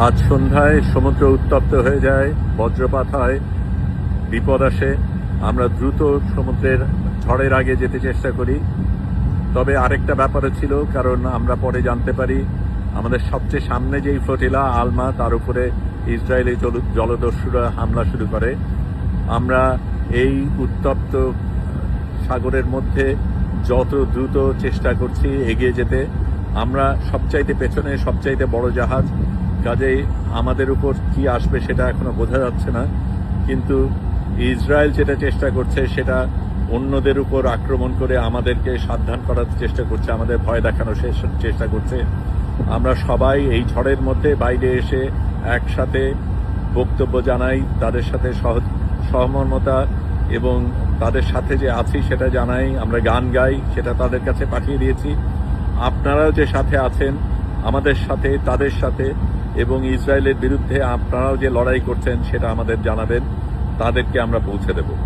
আজ সন্ধ্যায় সমুদ্র উত্তপ্ত হয়ে যায়, বজ্রপাত হয়, বিপদ আসে। আমরা দ্রুত সমুদ্রের ঝড়ের আগে যেতে চেষ্টা করি। তবে আরেকটা ব্যাপারও ছিল, কারণ আমরা পরে জানতে পারি আমাদের সবচেয়ে সামনে যেই ফ্লোটিলা আলমা, তার উপরে ইসরায়েলি জলদস্যুরা হামলা শুরু করে। আমরা এই উত্তপ্ত সাগরের মধ্যে যত দ্রুত চেষ্টা করছি এগিয়ে যেতে। আমরা সবচাইতে পেছনে, সবচাইতে বড় জাহাজ, কাজেই আমাদের উপর কি আসবে সেটা এখনো বোঝা যাচ্ছে না। কিন্তু ইসরায়েল যেটা চেষ্টা করছে সেটা অন্যদের উপর আক্রমণ করে আমাদেরকে সাবধান করার চেষ্টা করছে, আমাদের ভয় দেখানোর চেষ্টা করছে। আমরা সবাই এই ঝড়ের মধ্যে বাইরে এসে একসাথে বক্তব্য জানাই, তাদের সাথে সহমর্মতা এবং তাদের সাথে যে আছি সেটা জানাই। আমরা গান গাই, সেটা তাদের কাছে পাঠিয়ে দিয়েছি। আপনারাও যে সাথে আছেন আমাদের সাথে, তাদের সাথে, এবং ইসরায়েলের বিরুদ্ধে আপনারাও যে লড়াই করছেন সেটা আমাদের জানাবেন, তাদেরকে আমরা পৌঁছে দেব।